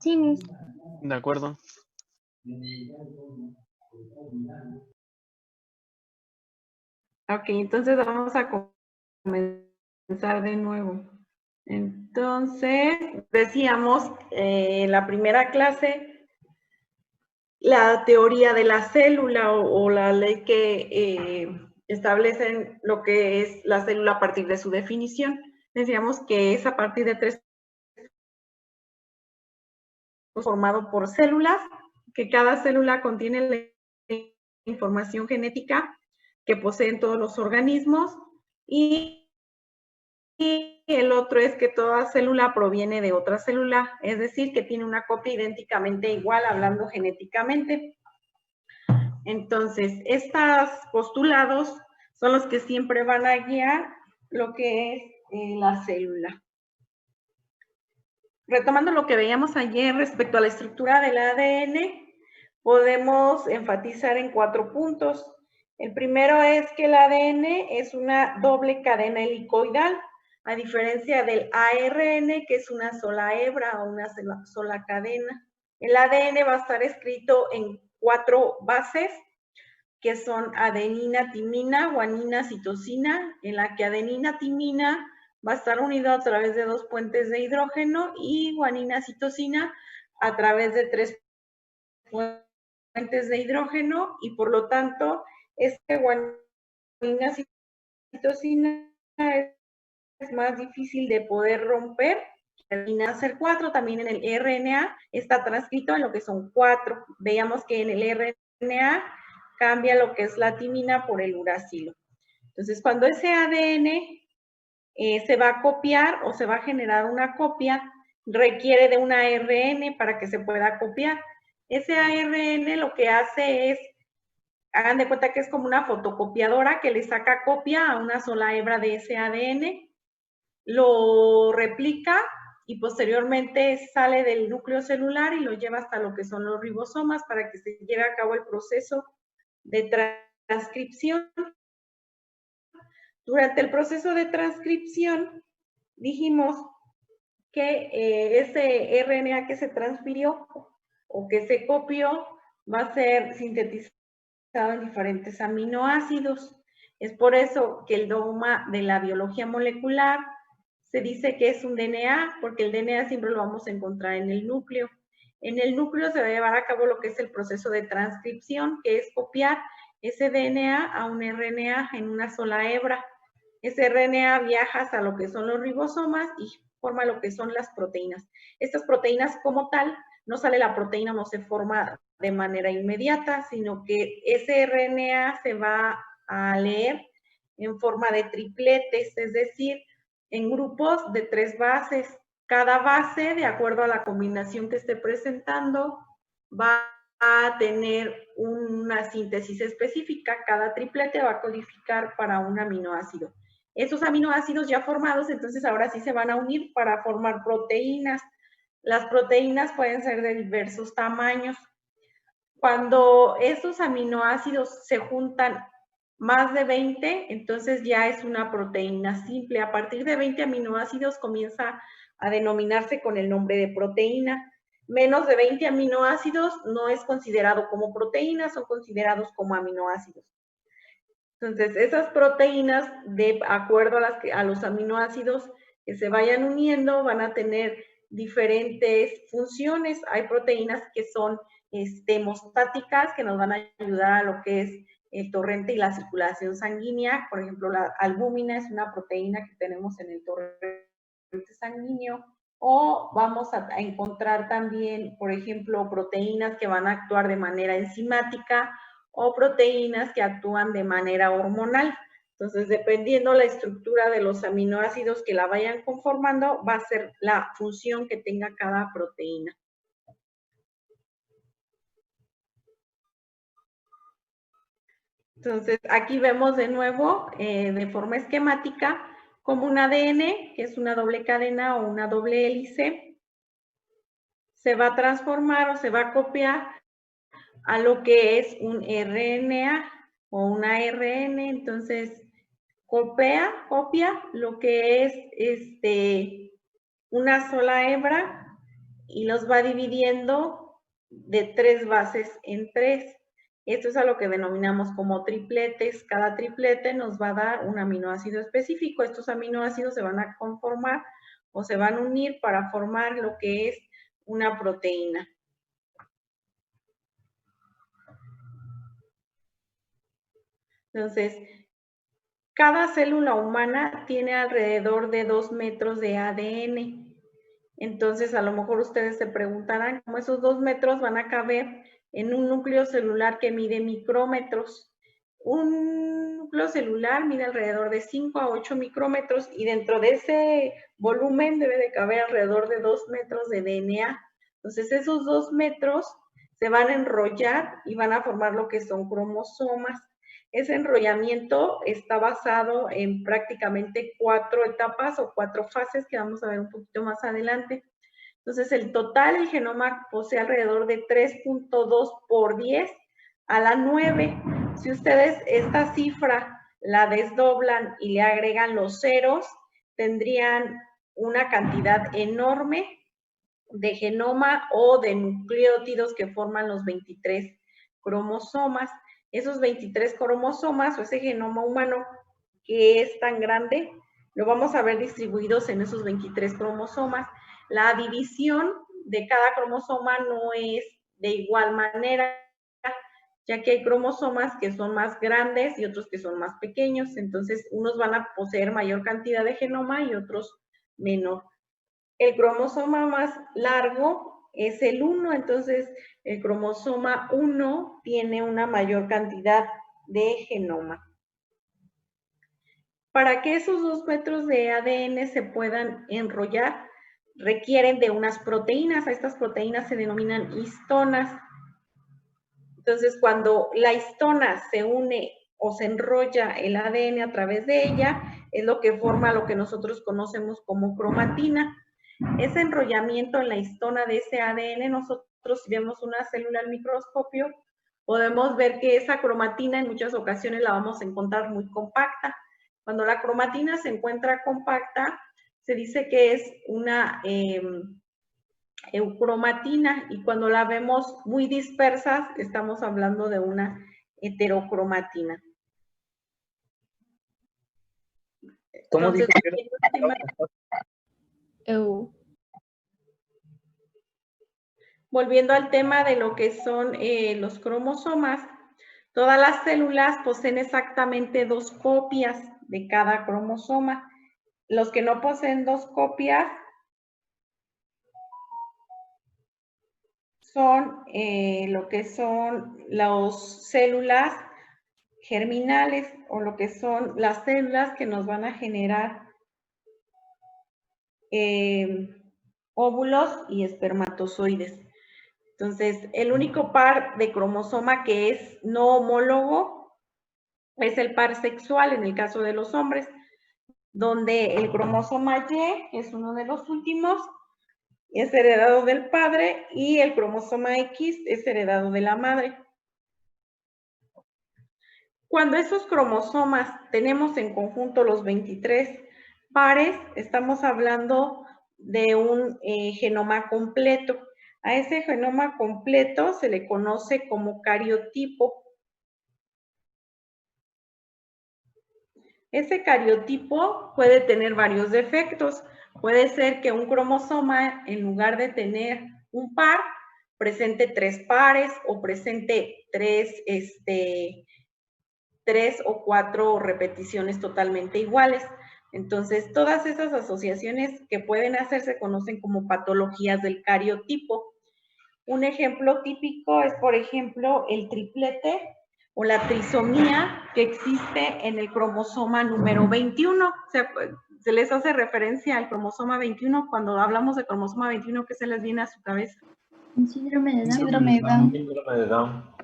Sí, Miss. De acuerdo. Ok, entonces vamos a comenzar de nuevo. Entonces, decíamos en la primera clase la teoría de la célula o la ley que establecen lo que es la célula a partir de su definición. Decíamos que es a partir de 3 formado por células, que cada célula contiene la información genética que poseen todos los organismos y el otro es que toda célula proviene de otra célula, es decir, que tiene una copia idénticamente igual hablando genéticamente. Entonces, estos postulados son los que siempre van a guiar lo que es la célula. Retomando lo que veíamos ayer respecto a la estructura del ADN, podemos enfatizar en 4 puntos. El primero es que el ADN es una doble cadena helicoidal, a diferencia del ARN, que es una sola hebra o una sola cadena. El ADN va a estar escrito en 4 bases, que son adenina, timina, guanina, citosina, en la que adenina, timina va a estar unido a través de 2 puentes de hidrógeno y guanina, citosina a través de 3 puentes de hidrógeno y por lo tanto este guanina, citosina es más difícil de poder romper. Termina a ser 4, también en el RNA está transcrito en lo que son 4. Veíamos que en el RNA cambia lo que es la timina por el uracilo. Entonces, cuando ese ADN se va a copiar o se va a generar una copia, requiere de un ARN para que se pueda copiar. Ese ARN lo que hace es, hagan de cuenta que es como una fotocopiadora que le saca copia a una sola hebra de ese ADN, lo replica y posteriormente sale del núcleo celular y lo lleva hasta lo que son los ribosomas para que se lleve a cabo el proceso de transcripción. Durante el proceso de transcripción dijimos que ese RNA que se transfirió o que se copió va a ser sintetizado en diferentes aminoácidos. Es por eso que el dogma de la biología molecular se dice que es un DNA, porque el DNA siempre lo vamos a encontrar en el núcleo. En el núcleo se va a llevar a cabo lo que es el proceso de transcripción, que es copiar ese DNA a un RNA en una sola hebra. Ese RNA viaja hasta lo que son los ribosomas y forma lo que son las proteínas. Estas proteínas como tal, no sale la proteína, no se forma de manera inmediata, sino que ese RNA se va a leer en forma de tripletes, es decir, en grupos de 3 bases. Cada base, de acuerdo a la combinación que esté presentando, va a tener una síntesis específica. Cada triplete va a codificar para un aminoácido. Esos aminoácidos ya formados, entonces ahora sí se van a unir para formar proteínas. Las proteínas pueden ser de diversos tamaños. Cuando esos aminoácidos se juntan más de 20, entonces ya es una proteína simple. A partir de 20 aminoácidos comienza a denominarse con el nombre de proteína. Menos de 20 aminoácidos no es considerado como proteína, son considerados como aminoácidos. Entonces, esas proteínas, de acuerdo a los aminoácidos que se vayan uniendo, van a tener diferentes funciones. Hay proteínas que son hemostáticas, que nos van a ayudar a lo que es el torrente y la circulación sanguínea. Por ejemplo, la albúmina es una proteína que tenemos en el torrente sanguíneo. O vamos a encontrar también, por ejemplo, proteínas que van a actuar de manera enzimática o proteínas que actúan de manera hormonal. Entonces, dependiendo la estructura de los aminoácidos que la vayan conformando, va a ser la función que tenga cada proteína. Entonces, aquí vemos de nuevo, de forma esquemática, como un ADN, que es una doble cadena o una doble hélice, se va a transformar o se va a copiar a lo que es un RNA o una ARN. Entonces, copia lo que es una sola hebra y los va dividiendo de 3 bases en 3. Esto es a lo que denominamos como tripletes. Cada triplete nos va a dar un aminoácido específico. Estos aminoácidos se van a conformar o se van a unir para formar lo que es una proteína. Entonces, cada célula humana tiene alrededor de 2 metros de ADN. Entonces, a lo mejor ustedes se preguntarán cómo esos 2 metros van a caber en un núcleo celular que mide micrómetros. Un núcleo celular mide alrededor de 5 a 8 micrómetros y dentro de ese volumen debe de caber alrededor de 2 metros de DNA. Entonces, esos 2 metros se van a enrollar y van a formar lo que son cromosomas. Ese enrollamiento está basado en prácticamente 4 etapas o 4 fases que vamos a ver un poquito más adelante. Entonces, el total del genoma posee alrededor de 3.2 por 10 a la 9. Si ustedes esta cifra la desdoblan y le agregan los ceros, tendrían una cantidad enorme de genoma o de nucleótidos que forman los 23 cromosomas. Esos 23 cromosomas o ese genoma humano que es tan grande, lo vamos a ver distribuidos en esos 23 cromosomas. La división de cada cromosoma no es de igual manera, ya que hay cromosomas que son más grandes y otros que son más pequeños. Entonces, unos van a poseer mayor cantidad de genoma y otros menor. El cromosoma más largo es el 1, entonces el cromosoma 1 tiene una mayor cantidad de genoma. Para que esos 2 metros de ADN se puedan enrollar, requieren de unas proteínas. A estas proteínas se denominan histonas. Entonces, cuando la histona se une o se enrolla el ADN a través de ella, es lo que forma lo que nosotros conocemos como cromatina. Ese enrollamiento en la histona de ese ADN, nosotros si vemos una célula al microscopio, podemos ver que esa cromatina en muchas ocasiones la vamos a encontrar muy compacta. Cuando la cromatina se encuentra compacta, se dice que es una eucromatina, y cuando la vemos muy dispersas, estamos hablando de una heterocromatina. ¿Cómo dijo que era? Volviendo al tema de lo que son los cromosomas, todas las células poseen exactamente 2 copias de cada cromosoma. Los que no poseen 2 copias son lo que son las células germinales o lo que son las células que nos van a generar óvulos y espermatozoides. Entonces, el único par de cromosoma que es no homólogo es el par sexual en el caso de los hombres, donde el cromosoma Y, que es uno de los últimos, es heredado del padre y el cromosoma X es heredado de la madre. Cuando esos cromosomas tenemos en conjunto los 23 pares, estamos hablando de un genoma completo. A ese genoma completo se le conoce como cariotipo. Ese cariotipo puede tener varios defectos. Puede ser que un cromosoma, en lugar de tener un par, presente 3 pares o presente 3 o 4 repeticiones totalmente iguales. Entonces, todas esas asociaciones que pueden hacer se conocen como patologías del cariotipo. Un ejemplo típico es, por ejemplo, el triplete o la trisomía que existe en el cromosoma número 21. O sea, se les hace referencia al cromosoma 21 cuando hablamos de cromosoma 21, ¿qué se les viene a su cabeza? El síndrome de Down. Síndrome de Down.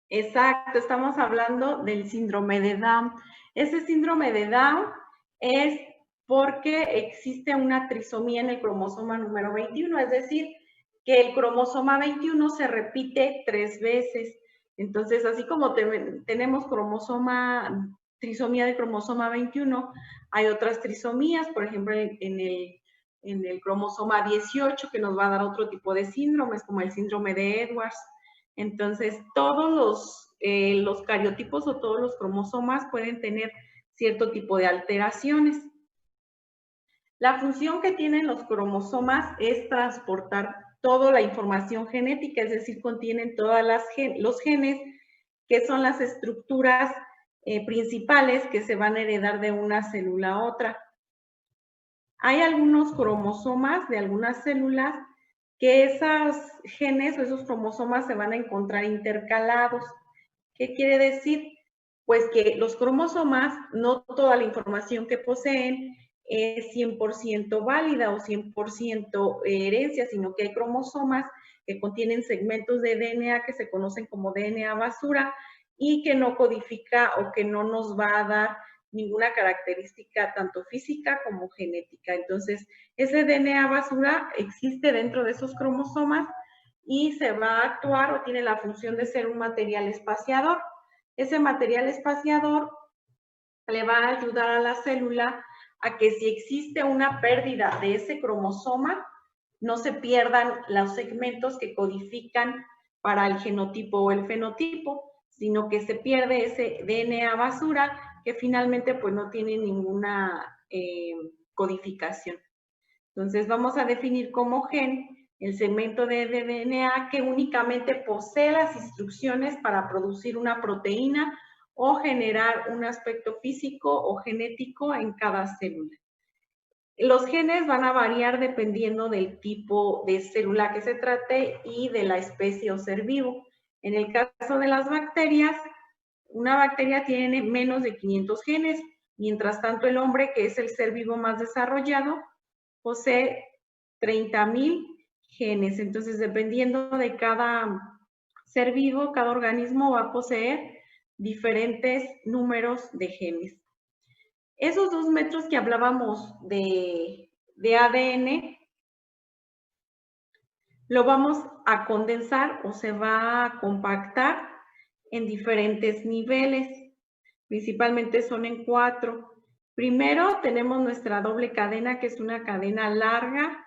Exacto, estamos hablando del síndrome de Down. Ese síndrome de Down es porque existe una trisomía en el cromosoma número 21, es decir, que el cromosoma 21 se repite 3 veces. Entonces, así como tenemos cromosoma trisomía de cromosoma 21, hay otras trisomías, por ejemplo, en el cromosoma 18, que nos va a dar otro tipo de síndromes, como el síndrome de Edwards. Entonces, todos los cariotipos o todos los cromosomas pueden tener cierto tipo de alteraciones. La función que tienen los cromosomas es transportar toda la información genética, es decir, contienen todos los genes, que son las estructuras principales que se van a heredar de una célula a otra. Hay algunos cromosomas de algunas células que esos genes o esos cromosomas se van a encontrar intercalados. ¿Qué quiere decir? Pues que los cromosomas, no toda la información que poseen es 100% válida o 100% herencia, sino que hay cromosomas que contienen segmentos de DNA que se conocen como DNA basura y que no codifica o que no nos va a dar ninguna característica tanto física como genética. Entonces, ese DNA basura existe dentro de esos cromosomas y se va a actuar o tiene la función de ser un material espaciador. Ese material espaciador le va a ayudar a la célula a que si existe una pérdida de ese cromosoma, no se pierdan los segmentos que codifican para el genotipo o el fenotipo, sino que se pierde ese DNA basura que finalmente pues no tiene ninguna codificación. Entonces vamos a definir como gen el segmento de DNA que únicamente posee las instrucciones para producir una proteína o generar un aspecto físico o genético en cada célula. Los genes van a variar dependiendo del tipo de célula que se trate y de la especie o ser vivo. En el caso de las bacterias, una bacteria tiene menos de 500 genes, mientras tanto el hombre, que es el ser vivo más desarrollado, posee 30,000 genes. Entonces, dependiendo de cada ser vivo, cada organismo va a poseer diferentes números de genes. Esos 2 metros que hablábamos de ADN, lo vamos a condensar o se va a compactar en diferentes niveles. Principalmente son en 4. Primero tenemos nuestra doble cadena, que es una cadena larga.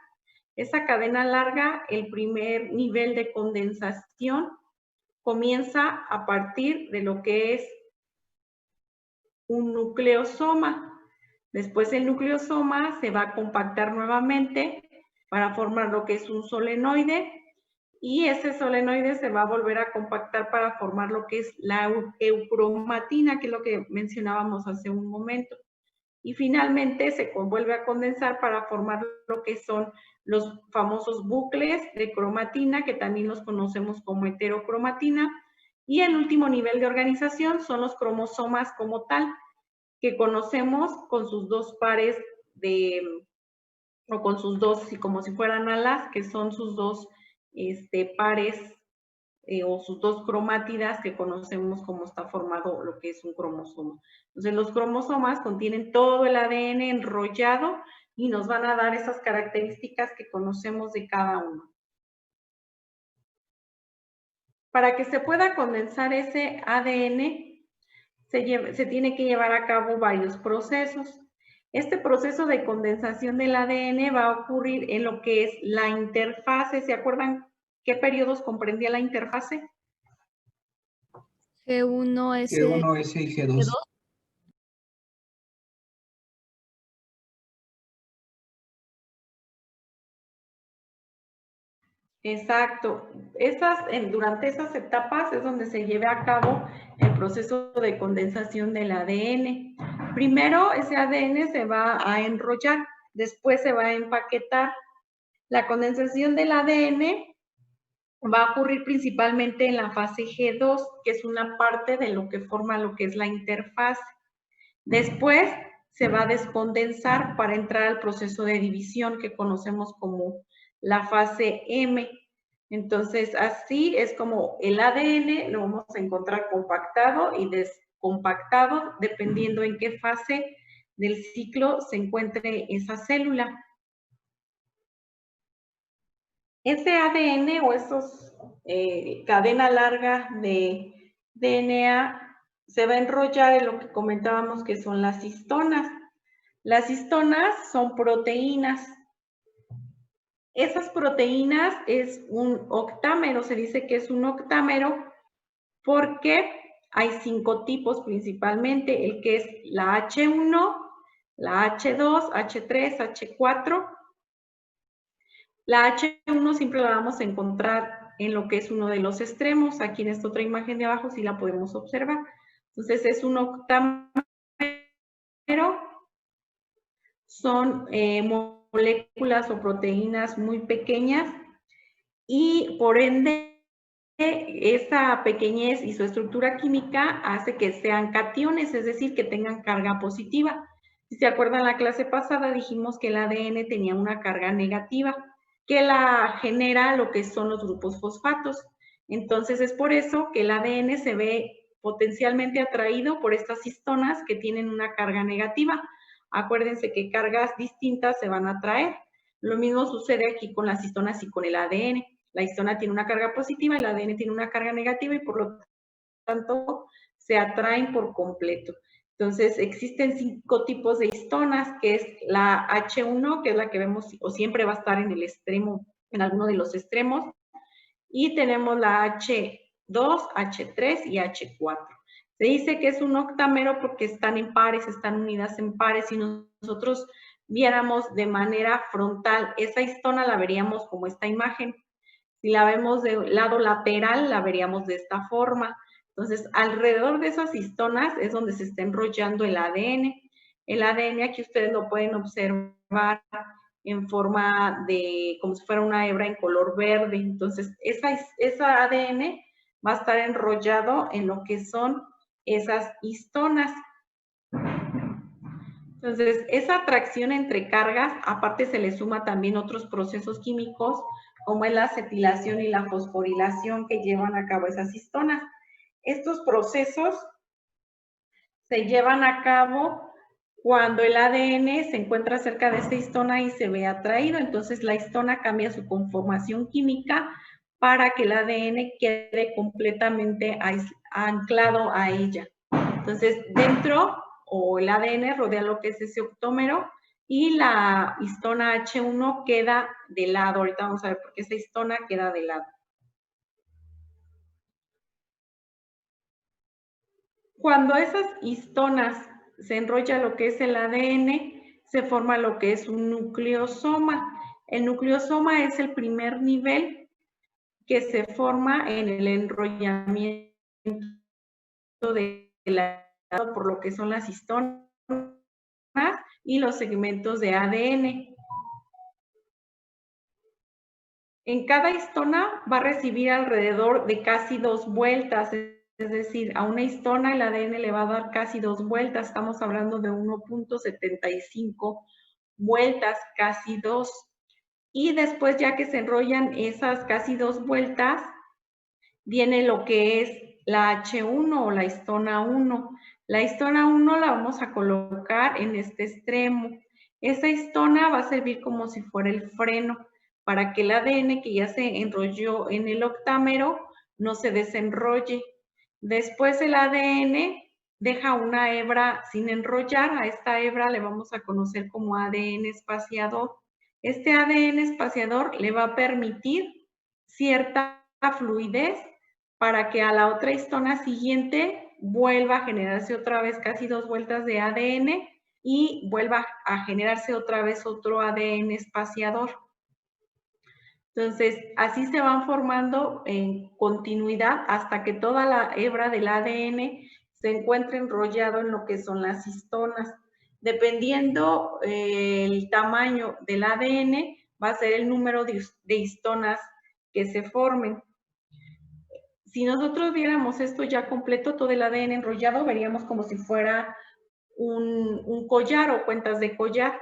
Esa cadena larga, el primer nivel de condensación comienza a partir de lo que es un nucleosoma. Después el nucleosoma se va a compactar nuevamente para formar lo que es un solenoide y ese solenoide se va a volver a compactar para formar lo que es la eucromatina, que es lo que mencionábamos hace un momento. Y finalmente se vuelve a condensar para formar lo que son los famosos bucles de cromatina, que también los conocemos como heterocromatina. Y el último nivel de organización son los cromosomas como tal, que conocemos con sus dos pares o con sus dos, como si fueran alas, que son sus dos pares o sus dos cromátidas, que conocemos cómo está formado lo que es un cromosoma. Entonces, los cromosomas contienen todo el ADN enrollado y nos van a dar esas características que conocemos de cada uno. Para que se pueda condensar ese ADN, se tiene que llevar a cabo varios procesos. Este proceso de condensación del ADN va a ocurrir en lo que es la interfase. ¿Se acuerdan qué periodos comprendía la interfase? G1, S, G1, S y G2. Exacto. Durante esas etapas es donde se lleva a cabo el proceso de condensación del ADN. Primero, ese ADN se va a enrollar, después se va a empaquetar. La condensación del ADN va a ocurrir principalmente en la fase G2, que es una parte de lo que forma lo que es la interfaz. Después se va a descondensar para entrar al proceso de división que conocemos como la fase M. Entonces, así es como el ADN lo vamos a encontrar compactado y descompactado dependiendo en qué fase del ciclo se encuentre esa célula. Ese ADN o esos cadena larga de DNA se va a enrollar en lo que comentábamos que son las histonas. Las histonas son proteínas. Esas proteínas es un octámero, se dice que es un octámero porque hay 5 tipos principalmente, el que es la H1, la H2, H3, H4. La H1 siempre la vamos a encontrar en lo que es uno de los extremos. Aquí en esta otra imagen de abajo sí la podemos observar. Entonces es un octámero, son moléculas o proteínas muy pequeñas y por ende esa pequeñez y su estructura química hace que sean cationes, es decir, que tengan carga positiva. Si se acuerdan, la clase pasada dijimos que el ADN tenía una carga negativa, que la genera lo que son los grupos fosfatos. Entonces es por eso que el ADN se ve potencialmente atraído por estas histonas que tienen una carga negativa. Acuérdense que cargas distintas se van a atraer. Lo mismo sucede aquí con las histonas y con el ADN. La histona tiene una carga positiva, el ADN tiene una carga negativa y por lo tanto se atraen por completo. Entonces existen 5 tipos de histonas, que es la H1, que es la que vemos o siempre va a estar en el extremo, en alguno de los extremos, y tenemos la H2, H3 y H4. Se dice que es un octámero porque están en pares, están unidas en pares. Si nosotros viéramos de manera frontal esa histona, la veríamos como esta imagen. Si la vemos del lado lateral, la veríamos de esta forma. Entonces, alrededor de esas histonas es donde se está enrollando el ADN. El ADN aquí ustedes lo pueden observar en forma de, como si fuera una hebra en color verde. Entonces, esa ADN va a estar enrollado en lo que son esas histonas. Entonces, esa atracción entre cargas, aparte se le suma también otros procesos químicos, como es la acetilación y la fosforilación que llevan a cabo esas histonas. Estos procesos se llevan a cabo cuando el ADN se encuentra cerca de esa histona y se ve atraído. Entonces, la histona cambia su conformación química para que el ADN quede completamente anclado a ella. Entonces, dentro o el ADN rodea lo que es ese octómero y la histona H1 queda de lado. Ahorita vamos a ver por qué esa histona queda de lado. Cuando esas histonas se enrolla lo que es el ADN, se forma lo que es un nucleosoma. El nucleosoma es el primer nivel que se forma en el enrollamiento de la por lo que son las histonas y los segmentos de ADN. En cada histona va a recibir alrededor de casi 2 vueltas, es decir, a una histona el ADN le va a dar casi 2 vueltas, estamos hablando de 1.75 vueltas, casi 2. Y después, ya que se enrollan esas casi 2 vueltas, viene lo que es la H1 o la histona 1. La histona 1 la vamos a colocar en este extremo. Esa histona va a servir como si fuera el freno para que el ADN que ya se enrolló en el octámero no se desenrolle. Después el ADN deja una hebra sin enrollar. A esta hebra le vamos a conocer como ADN espaciador. Este ADN espaciador le va a permitir cierta fluidez para que a la otra histona siguiente vuelva a generarse otra vez casi 2 vueltas de ADN y vuelva a generarse otra vez otro ADN espaciador. Entonces, así se van formando en continuidad hasta que toda la hebra del ADN se encuentre enrollado en lo que son las histonas. Dependiendo el tamaño del ADN, va a ser el número de histonas que se formen. Si nosotros viéramos esto ya completo, todo el ADN enrollado, veríamos como si fuera un collar o cuentas de collar.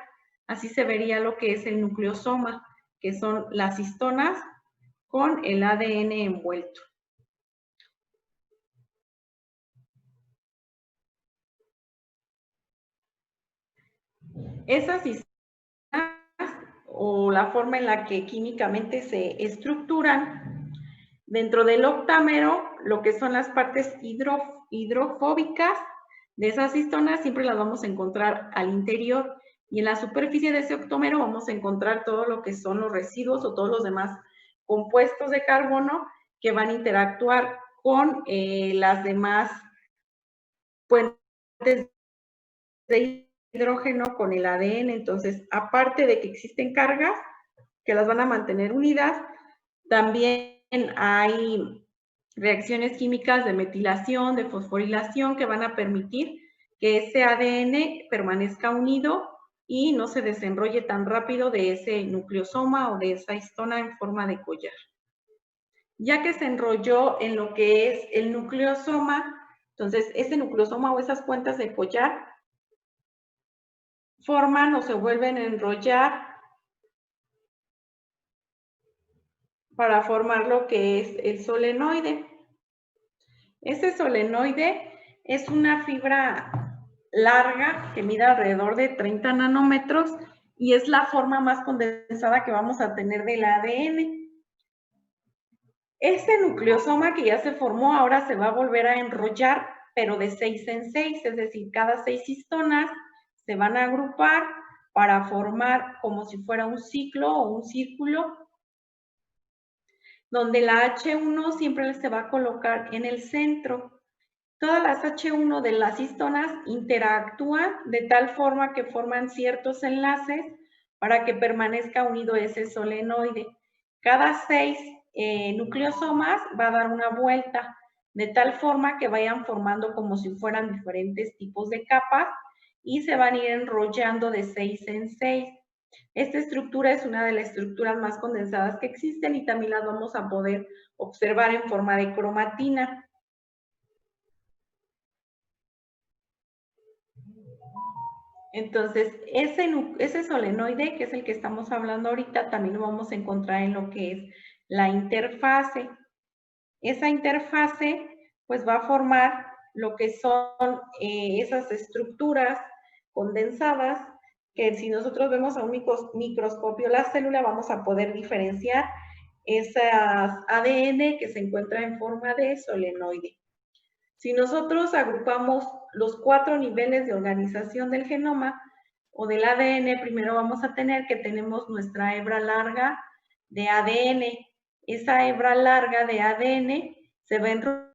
Así se vería lo que es el nucleosoma, que son las histonas con el ADN envuelto. Esas histonas o la forma en la que químicamente se estructuran Dentro del octámero, lo que son las partes hidrofóbicas de esas histonas siempre las vamos a encontrar al interior, y en la superficie de ese octómero vamos a encontrar todo lo que son los residuos o todos los demás compuestos de carbono que van a interactuar con las demás puentes de hidrógeno con el ADN. Entonces, aparte de que existen cargas que las van a mantener unidas, también hay reacciones químicas de metilación, de fosforilación, que van a permitir que ese ADN permanezca unido y no se desenrolle tan rápido de ese nucleosoma o de esa histona en forma de collar. Ya que se enrolló en lo que es el nucleosoma, entonces ese nucleosoma o esas cuentas de collar forman o se vuelven a enrollar para formar lo que es el solenoide. Ese solenoide es una fibra larga que mide alrededor de 30 nanómetros y es la forma más condensada que vamos a tener del ADN. Este nucleosoma que ya se formó ahora se va a volver a enrollar, pero de 6 en 6, es decir, cada 6 histonas se van a agrupar para formar como si fuera un ciclo o un círculo, donde la H1 siempre se va a colocar en el centro. Todas las H1 de las histonas interactúan de tal forma que forman ciertos enlaces para que permanezca unido ese solenoide. Cada 6 nucleosomas va a dar una vuelta, de tal forma que vayan formando como si fueran diferentes tipos de capas y se van a ir enrollando de 6 en 6. Esta estructura es una de las estructuras más condensadas que existen y también las vamos a poder observar en forma de cromatina. Entonces, ese solenoide, que es el que estamos hablando ahorita, también lo vamos a encontrar en lo que es la interfase. Esa interfase, pues va a formar lo que son esas estructuras condensadas, que si nosotros vemos a un microscopio la célula, vamos a poder diferenciar esas ADN que se encuentran en forma de solenoide. Si nosotros agrupamos los 4 niveles de organización del genoma o del ADN, primero vamos a tener que tenemos nuestra hebra larga de ADN. Esa hebra larga de ADN se va a enrollar